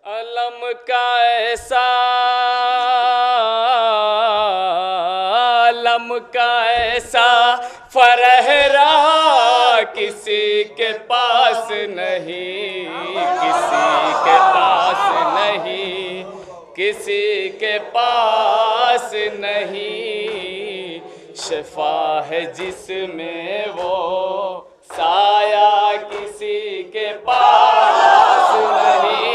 अलम का ऐसा, अलम का ऐसा फरहरा किसी के पास नहीं, किसी के पास नहीं, किसी के पास नहीं। शिफा है जिसमें वो साया किसी के पास नहीं।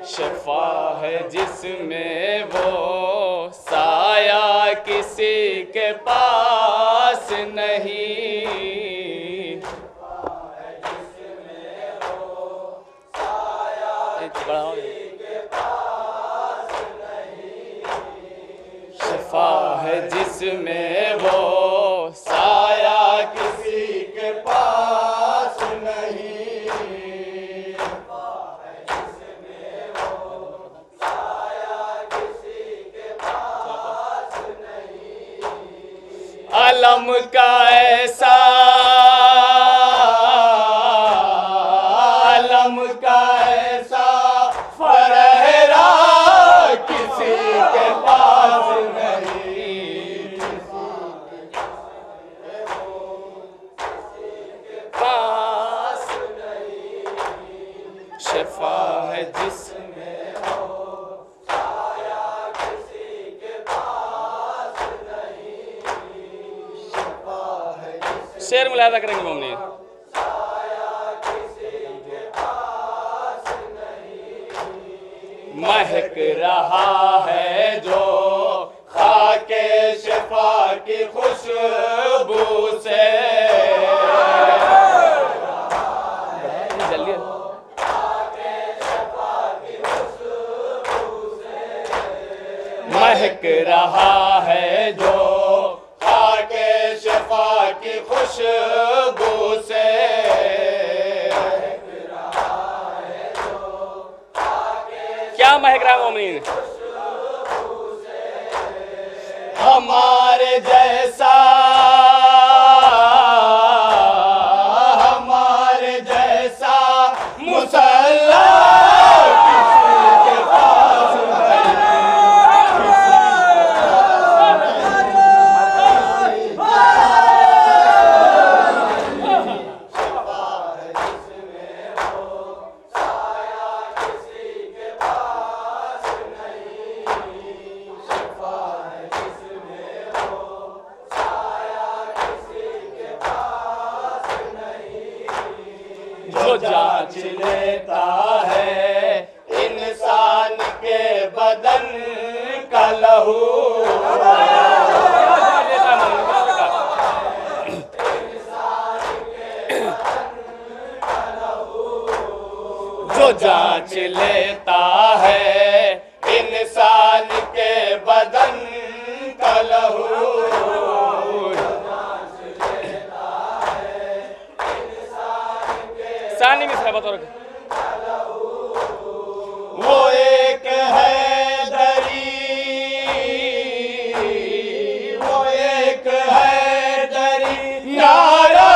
शिफा है जिसमें वो साया किसी के पास नहीं। शिफा है जिसमें वो साया किसी के पास नहीं। अलम का ऐसा, अलम का ऐसा फरहरा किसी के पास नहीं, पास नहीं। शिफा है जिसमें हो साया किसी के पास नहीं। शेर मुलायदा करेंगे मम्मी। महक रहा है जो खाके शिफा की खुशबू से, जल्दी महक रहा है जो खाके शिफा की खुशबू से। क्या महक रहा है मोमिन? हमारे जैसा, हमारे जैसा मुसल्ला जो जांच लेता है इंसान के बदन का लहू, जो जांच लेता है इंसान के बदन का लहू, सानी मिसरा बतौर वो एक है दरी, वो एक है दरी नारा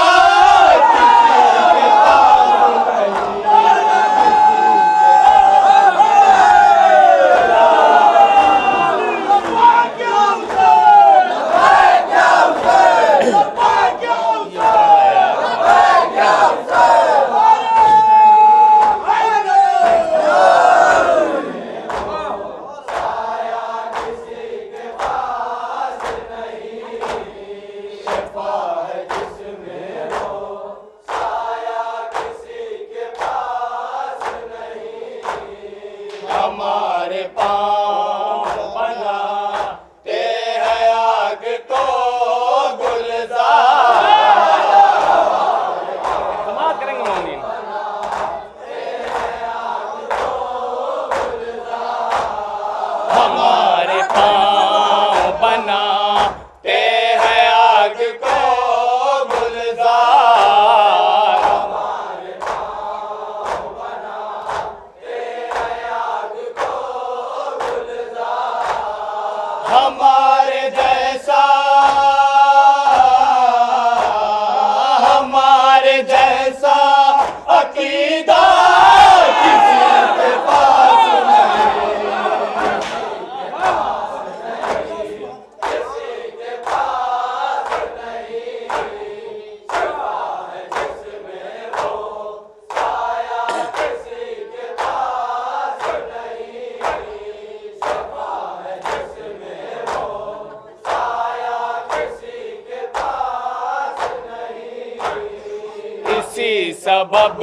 सबब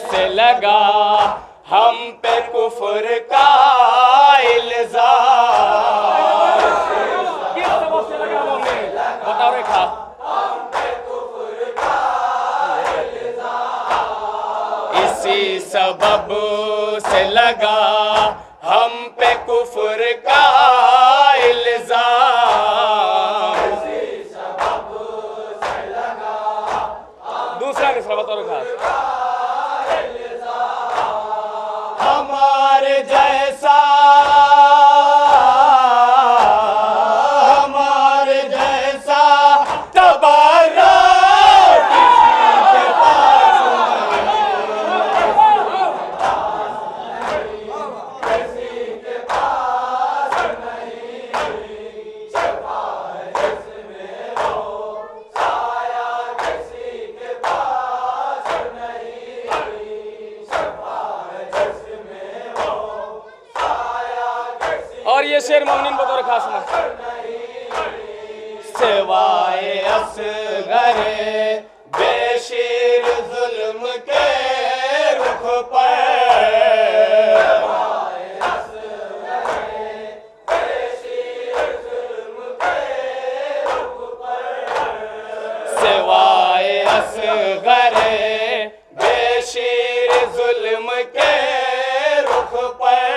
से लगा हम पे कुफ्र का इल्जाम। किस सबब से लगा बोलने बताओ रेखा। इसी सबब से लगा हम पे कुफ्र का इल्जाम। दूसरा मिसरा बताओ रेखा। हमारे जैसा तबारा किसी के पास और ये शेर मोमिन बतौर खास में सिवाए असगरे बेशीर जुल्म के रुख पर सिवाए असगरे बेशीर जुल्म के रुख पर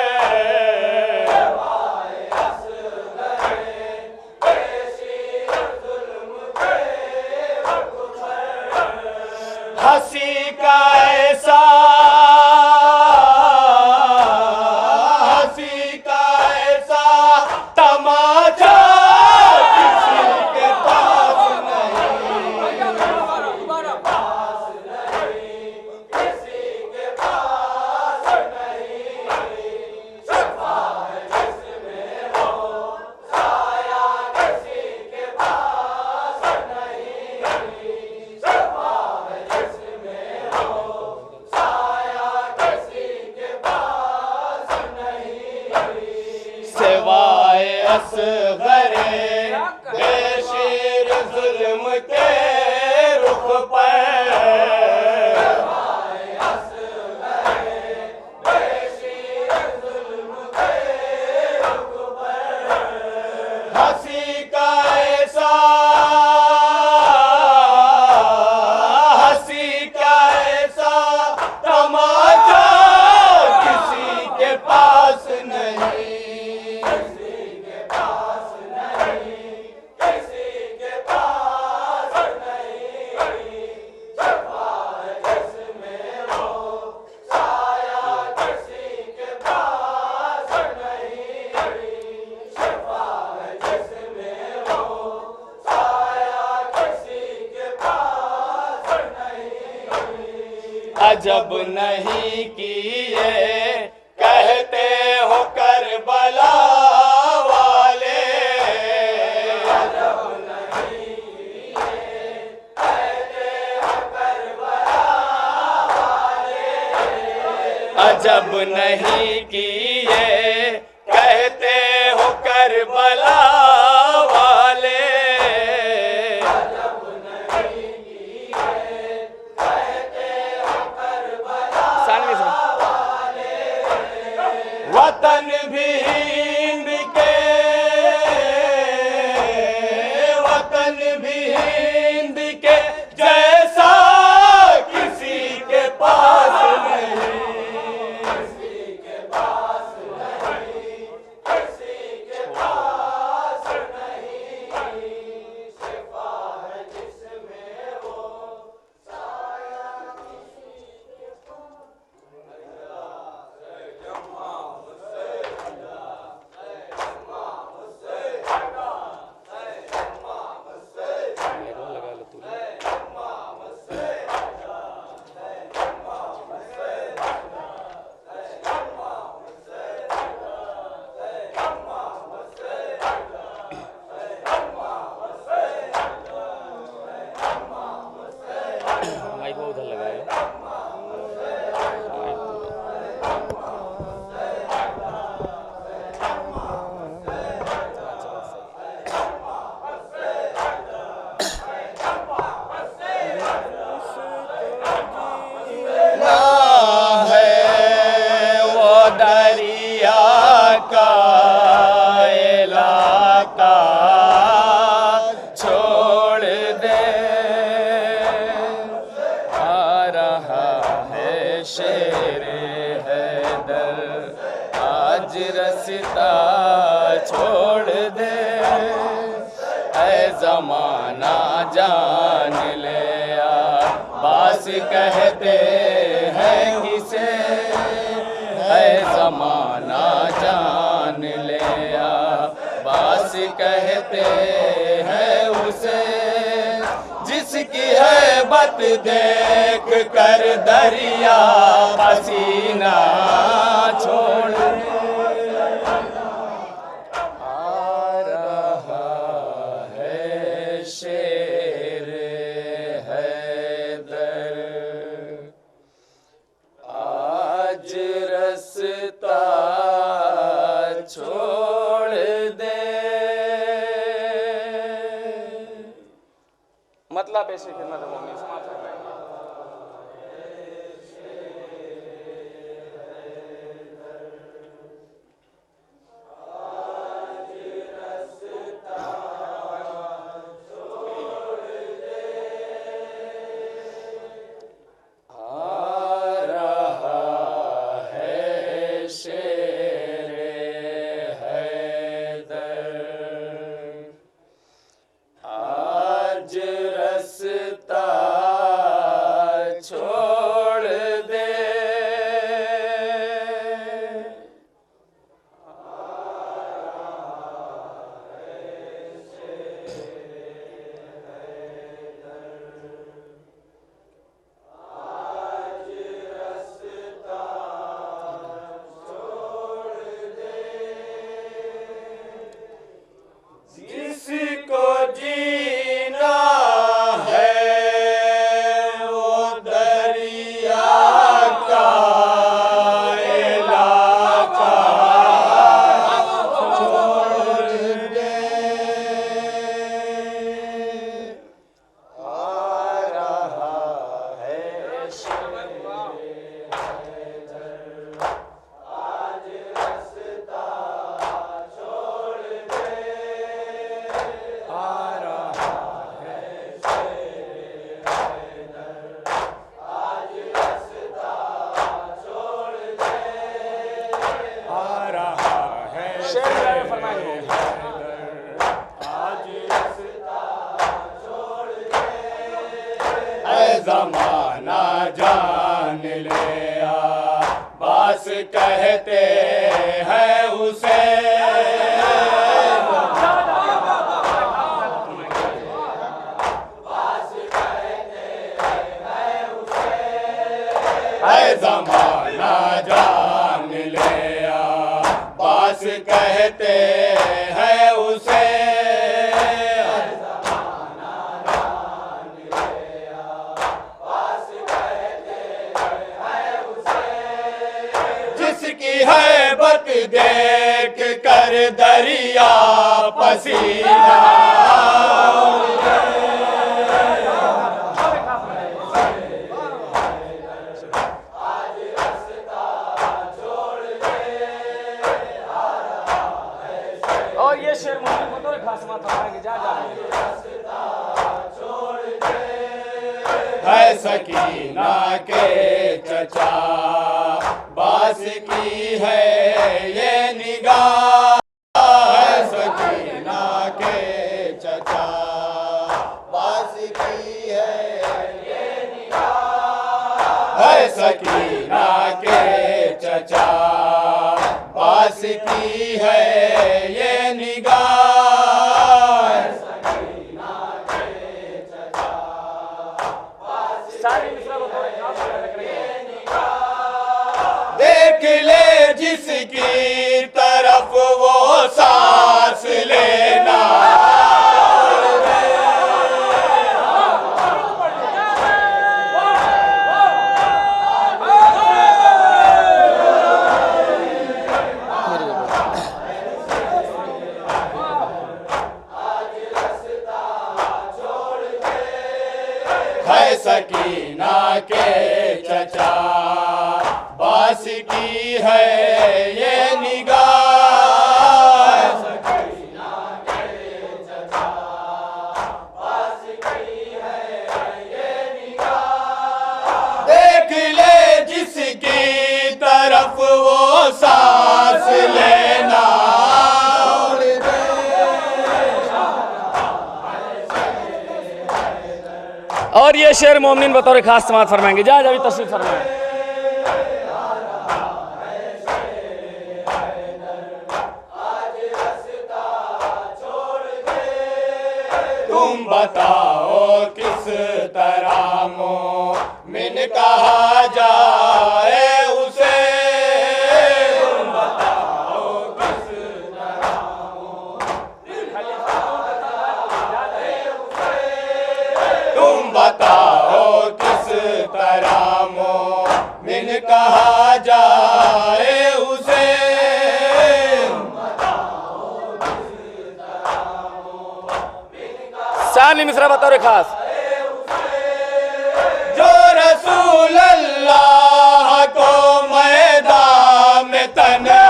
हंसी का ऐसा तमाचा किसी के पास सिवाए असगरे बेशीर जुल्म के रुख पर हंसी का ऐसा तमाचा किसी के पास नहीं। अजब नहीं कि ये कहते हो करबला वाले, अजब नहीं कि ये कहते हो करबला वाले, अजब नहीं कि ये कहते हो करबला वाले, वतन भी हिंद के, वतन भी हिंद के जैसा किसी के पास नहीं, किसी के पास नहीं, किसी के पास जमाना जान लिया, बास कहते हैं किसे, है जमाना जान लिया, बास कहते हैं उसे, जिसकी हैबत देख कर दरिया पसीना छोड़ शेर हैदर, आज रास्ता छोड़ दे। मतलब ऐसे खिदमत मोमिन समाप्त कर रहे हैं। जमाना जान लिया, बास कहते हैं उसे, है जमाना जान लिया, बास कहते हैं उसे, जिसकी हैबत देख कर दरिया पसीना और ये शेर मुझे को तो खास माता मारेंगे जा जा है सकीना के चचा, बास की है ये निगाह, है सकीना के चचा, बास की है ये निगाह, है सकीना के चचा, बास की है ये निगाह, देख ले जिसकी तरफ वो सांस लेना, है सकीना के चचा, बास की है ये निगाह, सकीना के चचा, बास की है ये निगाह, देख ले जिसकी तरफ वो सांस लेना, और ये शेर मोमिन बतौर खास समात फरमाएंगे। जा अभी तशरीफ फरमाएं। तुम बताओ किस तरह मोमिन कहा जाए उसे, तुम बताओ किस तरह तुम बताओ किस तरह मोमिन कहा जाए उसे, सानी मिसरा बतौर खास। जो रसूल अल्लाह को मैदान में तन्हा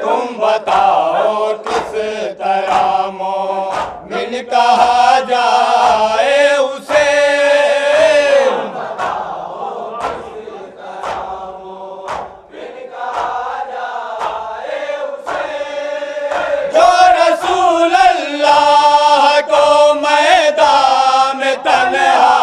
तुम बताओ किस तरह मोमिन कहा जाए उसे, जो रसूल अल्लाह को मैदान में तन्हा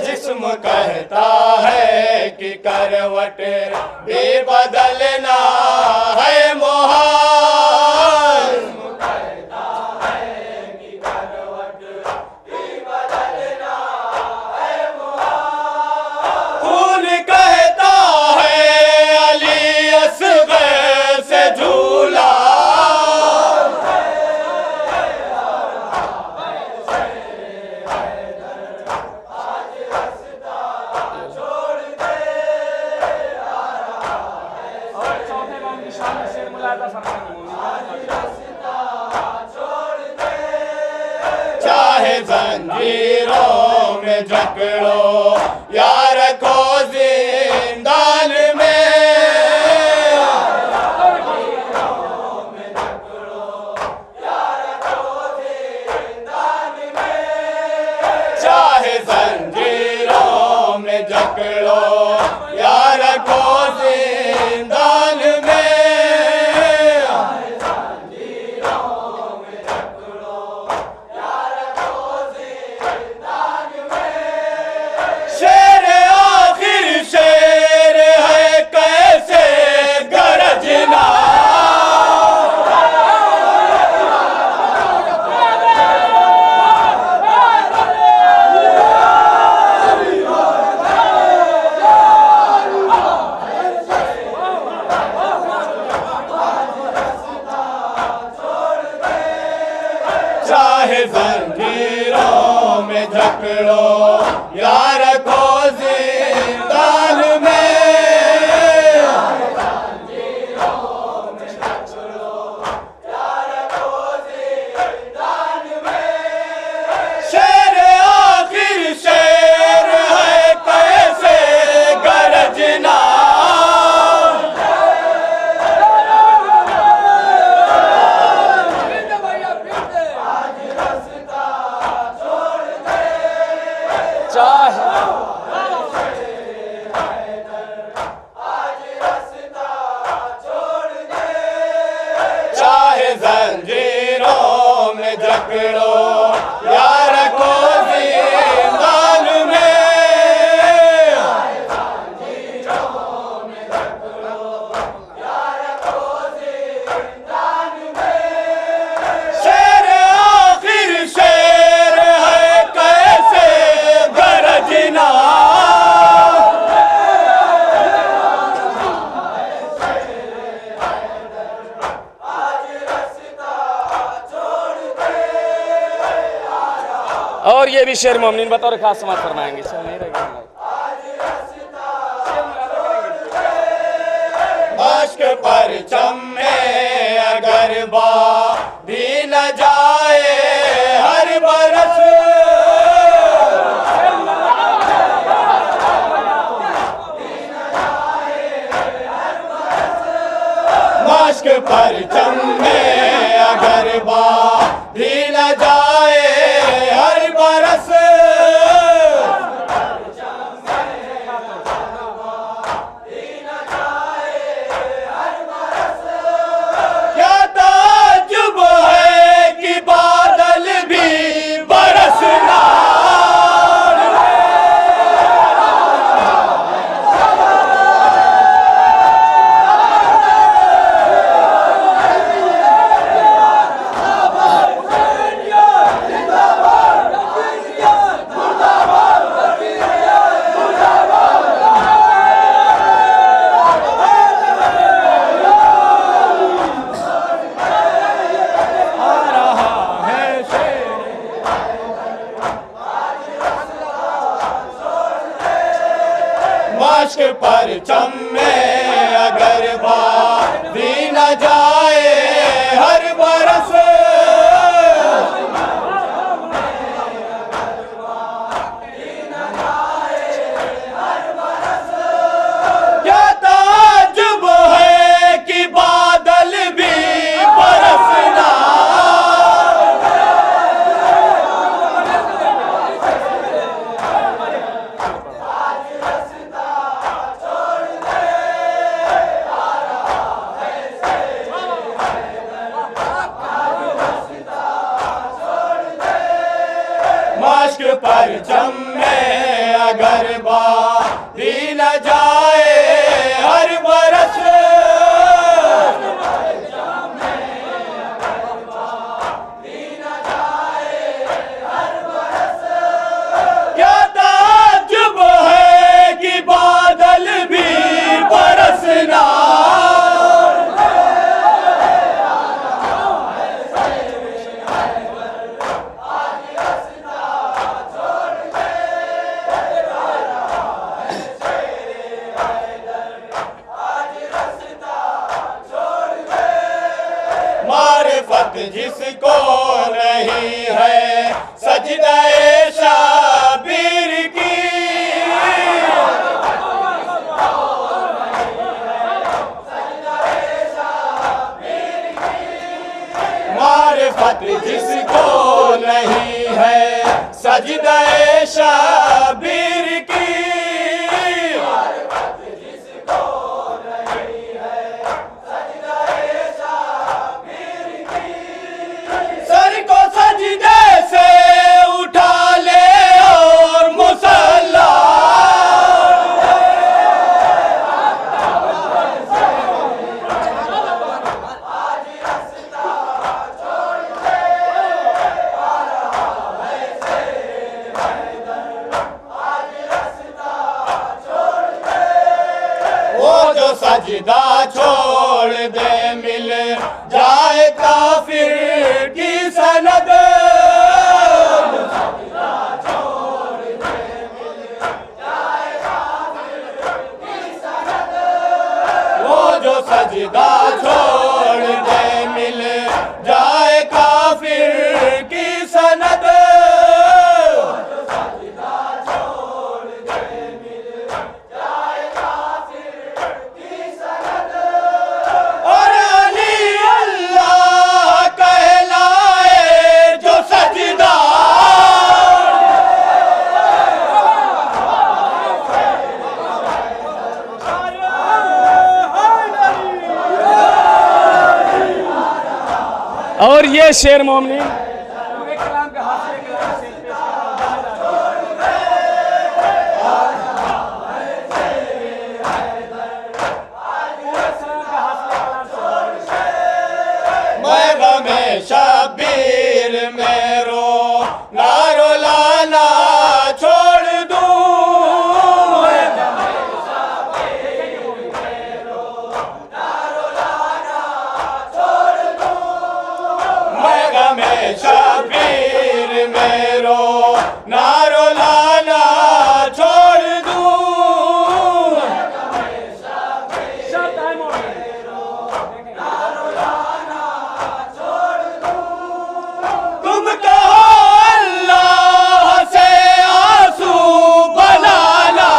जिस्म कहता है कि करवट भी बदलना है मुहाल, खून कहता है अली असगर से झूला, चाहे जंजीरों में जकड़ो या रखो जिंदान में, चाहे जंजीरों में जकड़ो या रखो जिंदान में, शेर आखिर शेर है कैसे गरजना, चाहे जंजीरों में जकड़ो या रखो जिंदान में, शेर आखिर शेर है कैसे गरजना, चाहे जंजीरों में जकड़ो या रखो जिंदान में, शेर आखिर शेर है कैसे गरजना, और ये भी शेर मोमिन बतौर खास समात फरमाएंगे। चल नहीं रहेगा अश्क परचम में अगर परचम में अगर बाधी न जाए हर बरस, क्या ताज्जुब है कि बादल भी बरसना। मश्क परचम में अगर बाधी न जाए हर बरस, क्या ताज्जुब है कि बादल भी बरसना। मश्क परचम में अगर बाधी न जाए हर बरस, क्या ताज्जुब है कि बादल भी बरसना। मारिफत जिसको नहीं है सजदाए शाबीर की, मारिफत जिसको नहीं है सजदाए शाबीर की, सर को सजदे से उठा ले और मुसल्ला, वो जो सजदा छोड़ दे मिल जाए काफिर की सनद, वो जो सजदा छोड़ दे मिल जाए काफिर की सनद, और अली अल्लाह कहलाए जो सजदा। और ये शेर मोमिन पूरे कलाम के हासिल कलाम से पेश मैं गमे शबीर में रो नारो लाना छोड़ दूं, मैं गमे शबीर में रो नारो लाना छोड़ दूं, तुम कहो अल्लाह से आंसू बनाना,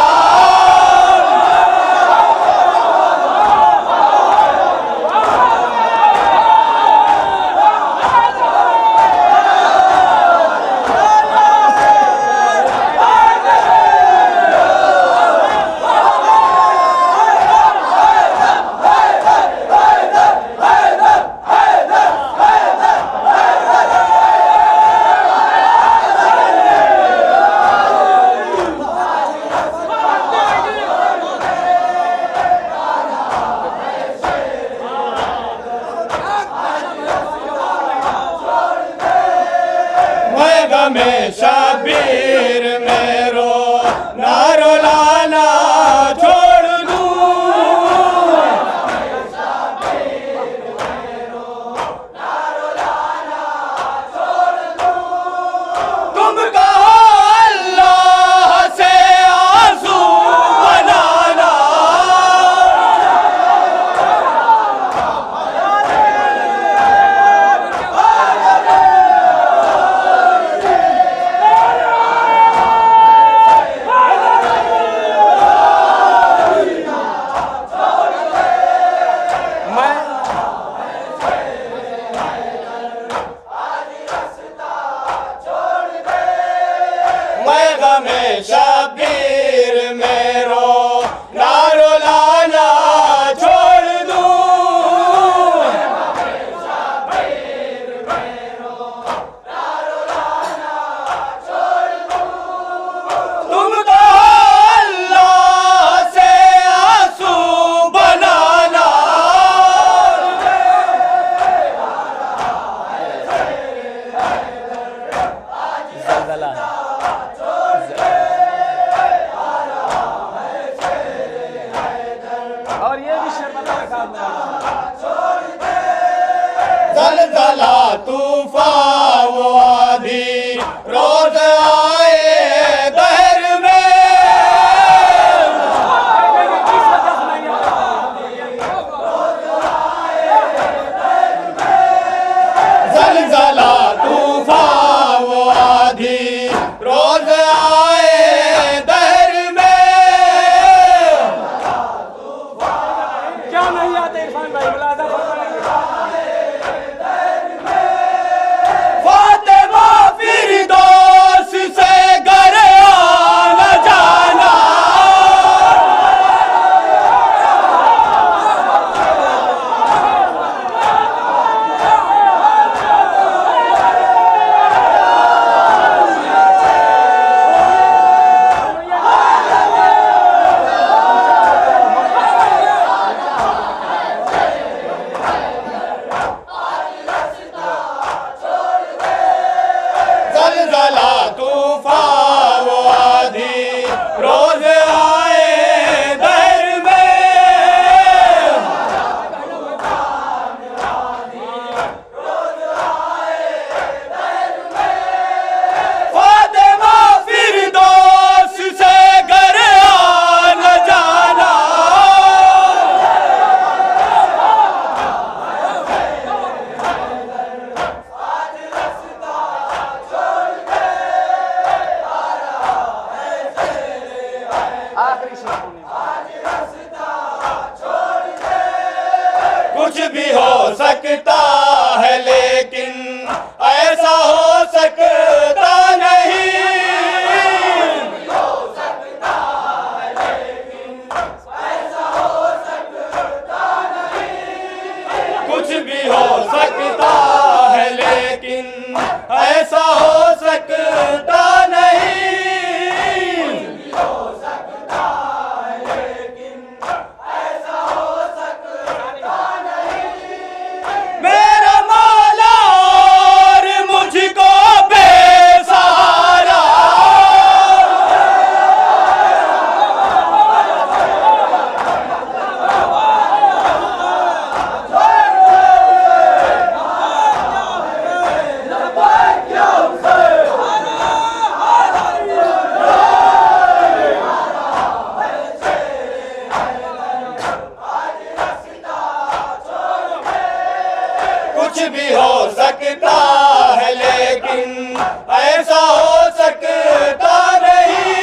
ये भी शेर बता रखा जलजला तूफान वो आधी रोज आए दहर में, जलजला तूफान वो आधी रोज आए दहर में। क्या नहीं आते इरफान भाई, मुलाजा फातिमा फिरदौस से घर आना जाना, जलजला तूफान वो आधी रोज आए दहर में, फातिमा फिरदौस से घर आना जाना, आखिरी शेर कुछ भी हो सकता है लेकिन ऐसा हो सकता नहीं, कुछ भी हो सकता है लेकिन ऐसा हो सकता नहीं, मेरा मौला और मुझको बेसहारा, कुछ भी हो सकता है लेकिन ऐसा हो सकता नहीं,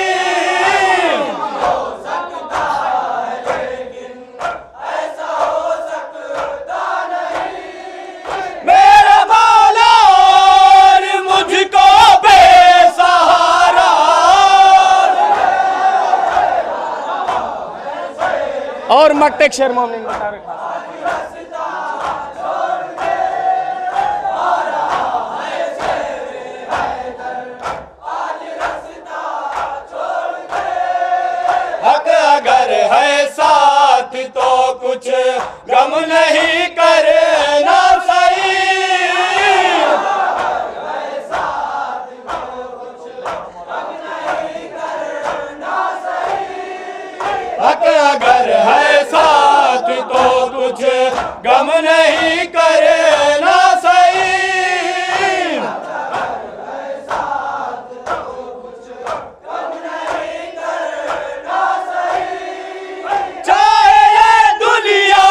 मेरा मौला और मुझको बेसहारा। और मट्टे शेर मोमिन बता रखा हक अगर है साथ तो कुछ गम नहीं करना सही, हक अगर है साथ तो कुछ गम नहीं करना सही, चाहे ये दुनिया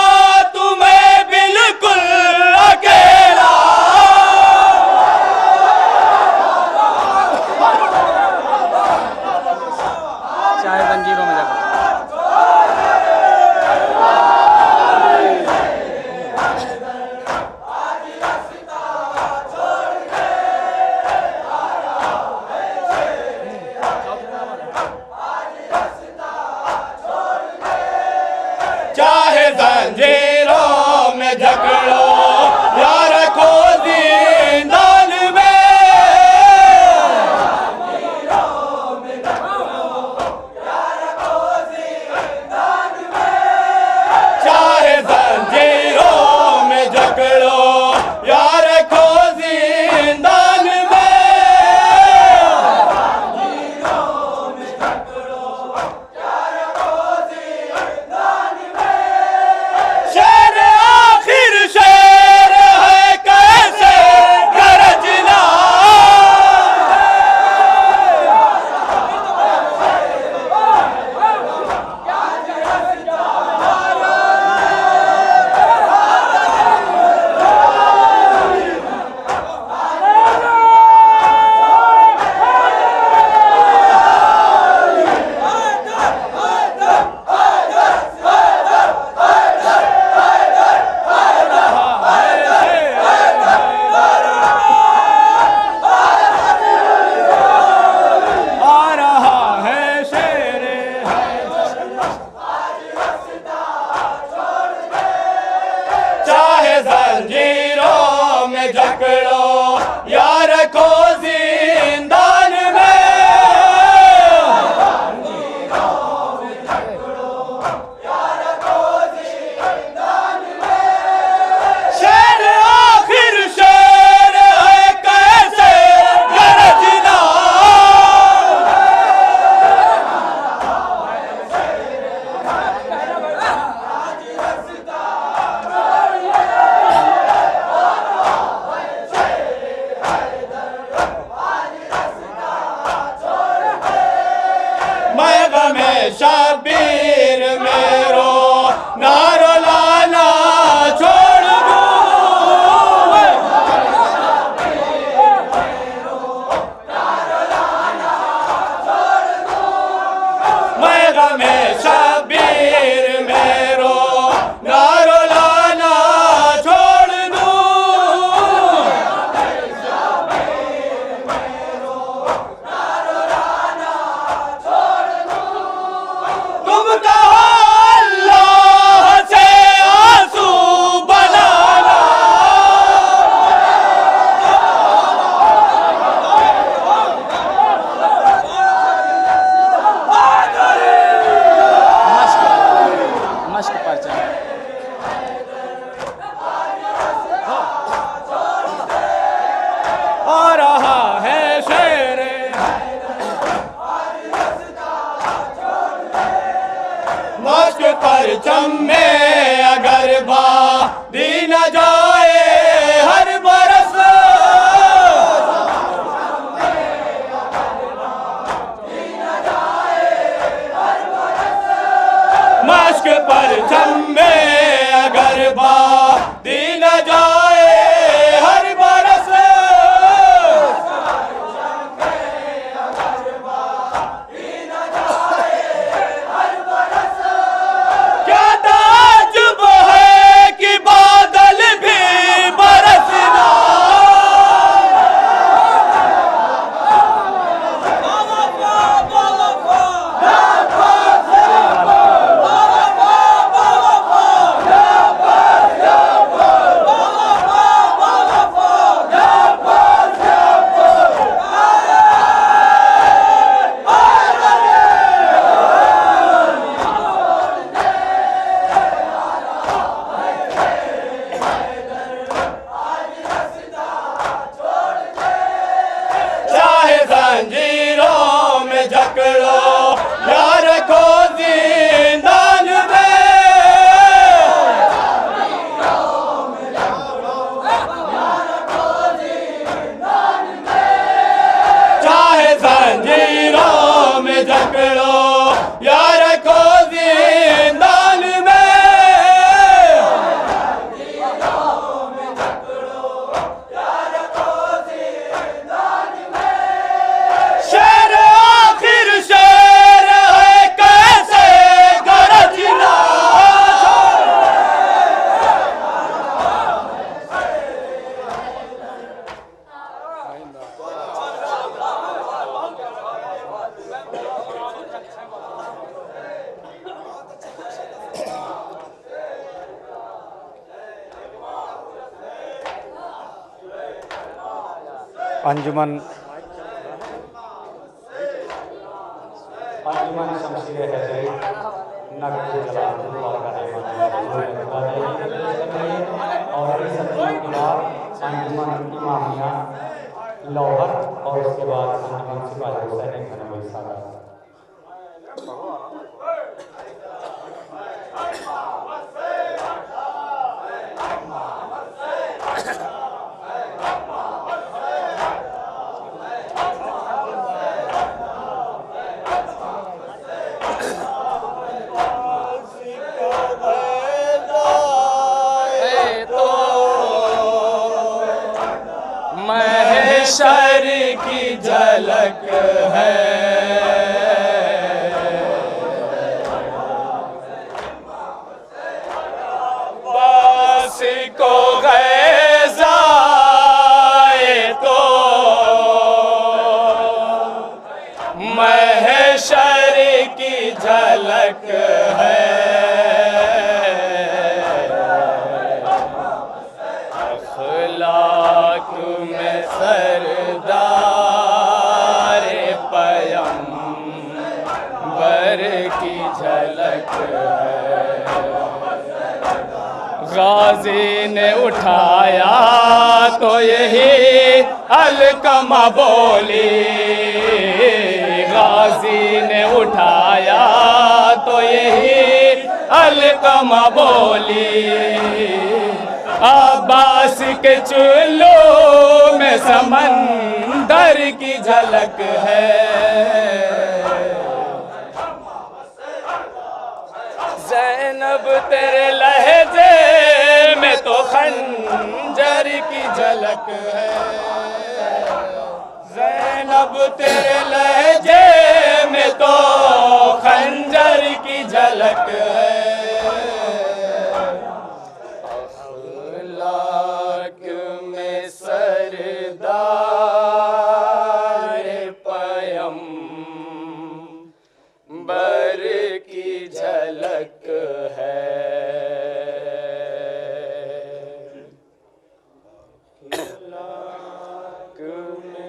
तुम्हें बिल्कुल अकेला, चाहे जंजीरों में जाकर में जकड़ो या रखो जिंदान में। शेर आखिर शेर है कैसे गरजना। मैं गमे शबीर मेरो नारो लाना छोड़ दूं। मैं गमे शबीर मेरो नारो लाना छोड़ दूं। तुम कहो अल्लाह से आंसू बनाना। मश्क पर चल। आ रहा है शेर मश्क पर चम्मे अगर दी न जाए हर बरस। मश्क पर चम्मे अगर दी न जाए हर बरस। क्या ताजुब है कि बादल भी बरसना। चाहे जंजीरों में जकड़ो या रखो जिंदान में। चाहे जंजीरों में जकड़ो या रखो जिंदान में। शेर आखिर शेर है कैसे गरजना। अंजुमन शमशीर हैदरी नगद और अंजुमन इमामिया लाहौर और उसके बाद अंजुमन सिपाही हुसैन खनवी सागर। महशर की झलक है बस को गैज़ाए तो महशर की झलक है। अखलाक गाजी ने उठाया तो यही अलकमा बोली, गाजी ने उठाया तो यही अलकमा बोली। अब्बास के चुल्लू में समंदर की झलक है, ज़ैनब तेरे लहजे में तो खंजर की झलक है, ज़ैनब तेरे लहजे में तो खंजर की झलक है। अखलाक में सरदार पयम बर की झलक है। अखलाक में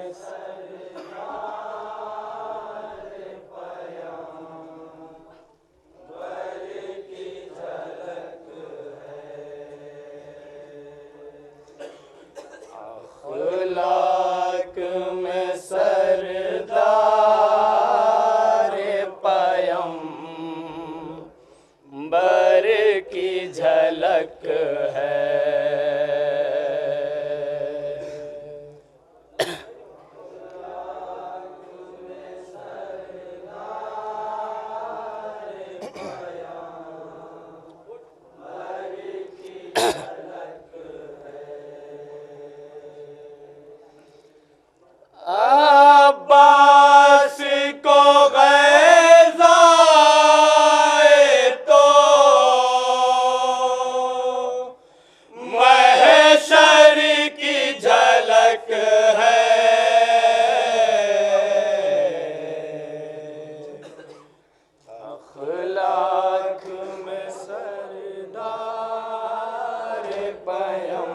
अखलाक में सरदार पयम बर की झलक है। अब्बास को ग़ज़ाए तो महशर की झलक है, अखलाक में सरदार पयम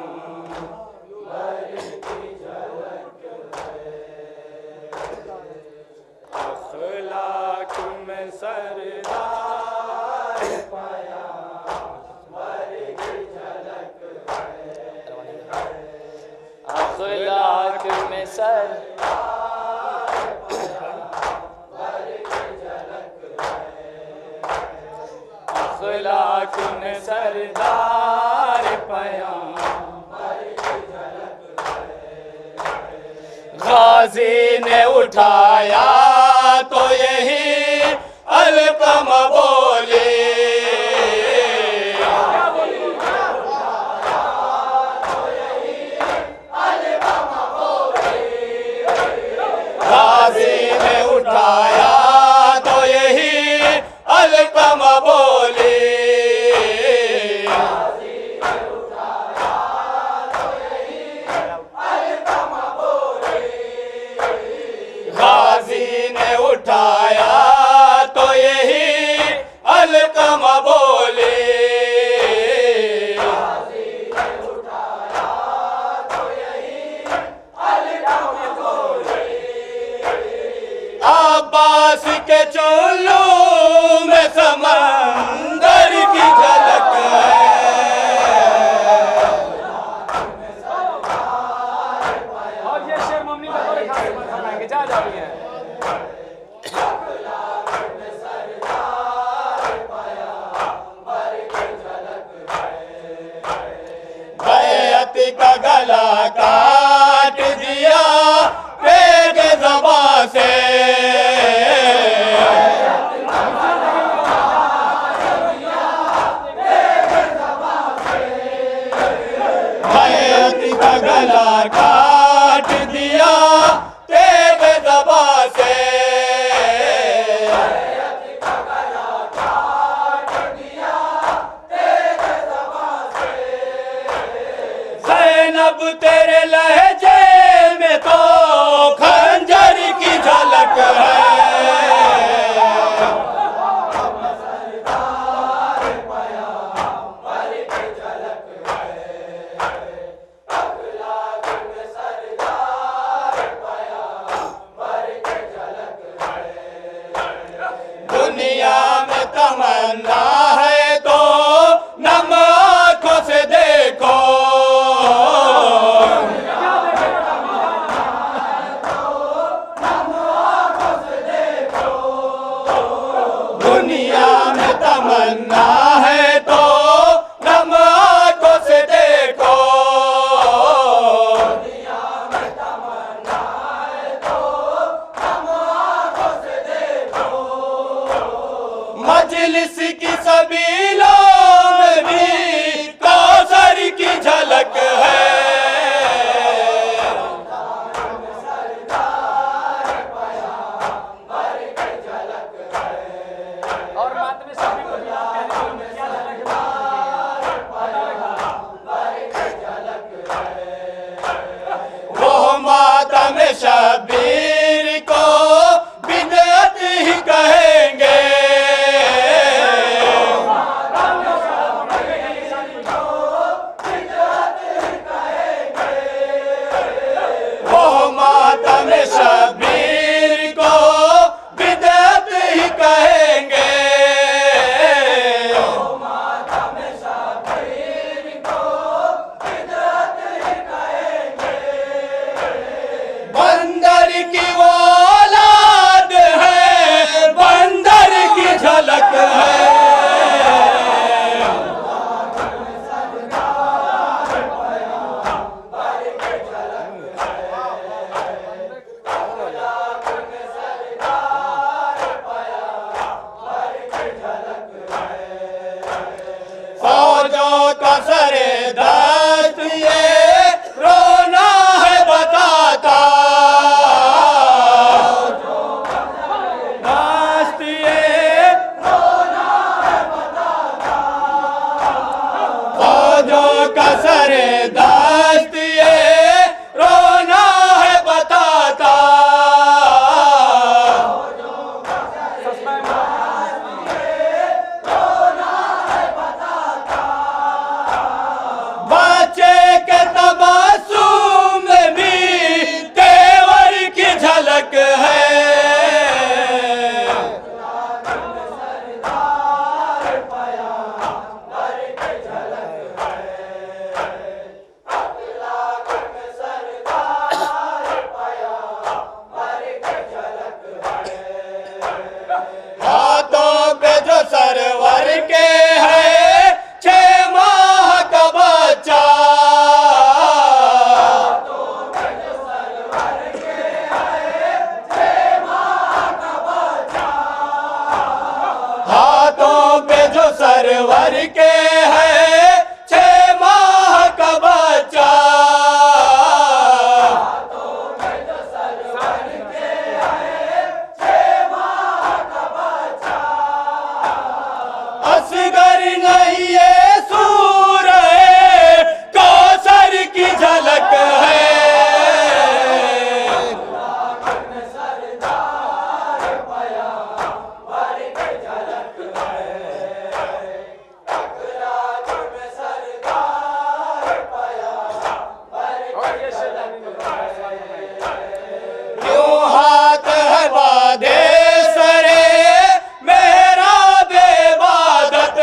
अखलाक में सरदार अखलाक में अखलाक में सरदार पयम गाजी ने उठाया तो यही अलकमा बोली, गाजी ने उठाया तो यही अलकमा बोली। गाजी ने उठाया तो यही अलकमा बोली, अब्बास के चुल्लू में समंदर की झलक है, और ये शेर मम्मी का बड़े खास फरमाएंगे, जा भी है। बैत का गला काट दिया तेग ज़बा से, बैत का गला काट दिया तेग ज़बा से, ज़ैनब तेरे लहजे में तो खंजर की झलक है, दुनिया में तमन्ना है तो नम आँखों से फौजों का सर दस्त ये रोना है बताता। बच्चे के तबस्सुम में भी तेवर की झलक है। हाथों पे जो सरवर के है 6 माह का बच्चा। हाथों पे जो सरवर के है 6 माह का बच्चा। असगर नहीं ये सूरह कौसर की झलक है। क्यों हाथ है बाधे सरे मेरा बेबादत।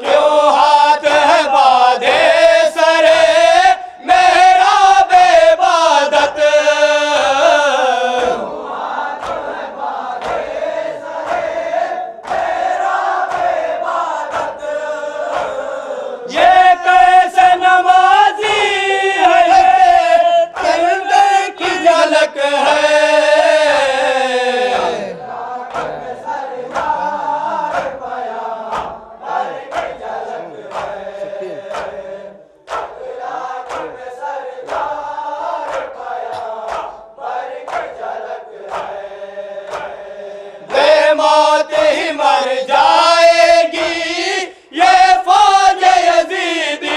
क्यों हाथ है बाधे सरे मेरा बेबादत। ये कैसे नमाजी है कलंदर की झलक है। बेमौत ही मर जाएगी ये फौज यजीदी।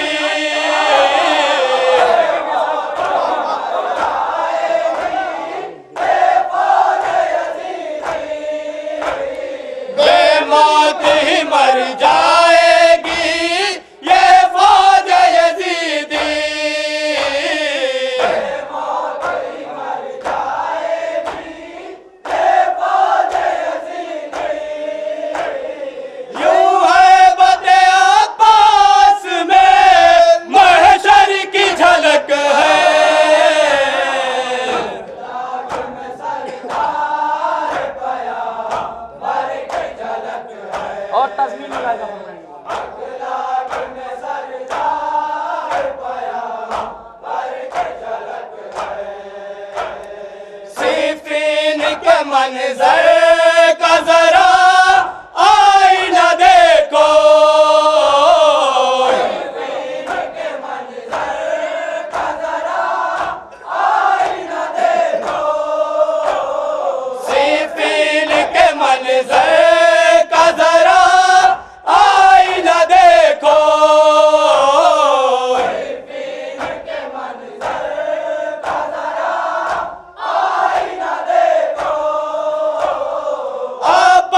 बेमौत ही मर जाएगी ये फौज यजीदी। यूं है बते अब्बास में महशर की झलक है। और तस्वीर लगाएगा सिफीन के मंजर का जरा आईना देखो। सिफीन के मंजर का जरा आईना देखो। अब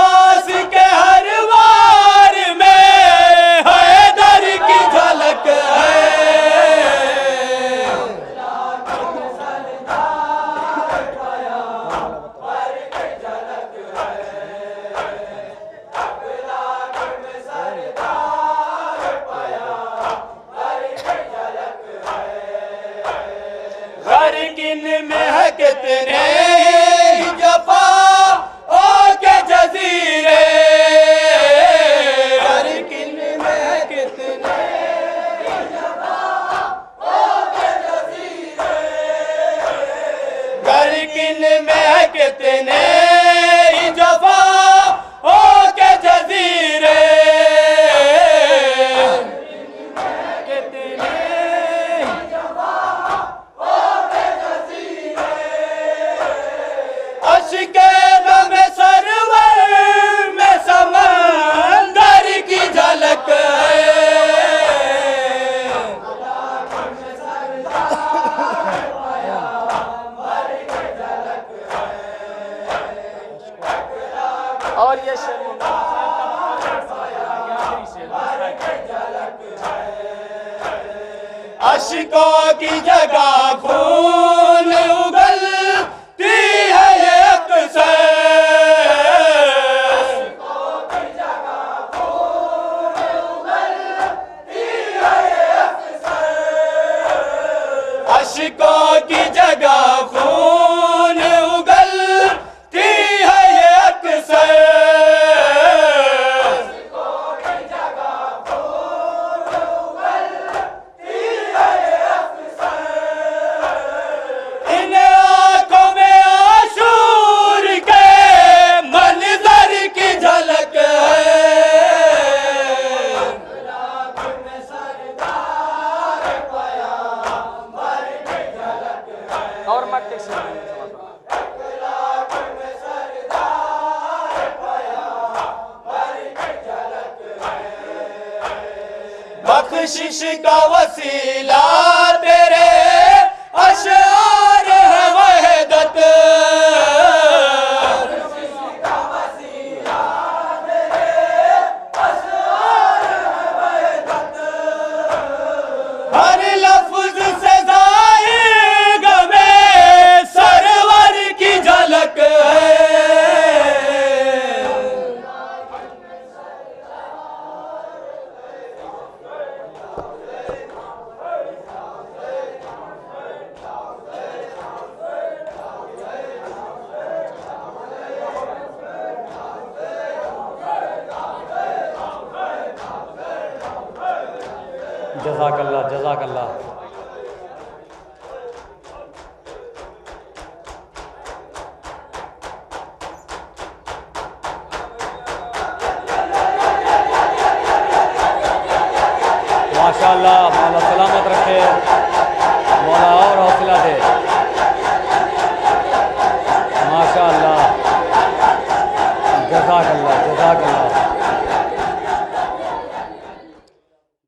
अश्के दम सरवर में समंदर की झलक है। और ये शेर अश्कों की जगह खून उगलती है ये अक्सर। अश्कों की जगह खून उगलती है ये अक्सर। इन आंखों में आशूर के मंजर की झलक है। और मक्के से बख्शिश का वसीला तेरे अशआर है वहदत। हर लफ्ज से जाहिर में सरवर की झलक है। जज़ाकल्लाह जज़ाकल्लाह। माशाअल्लाह, मौला सलामत रखे।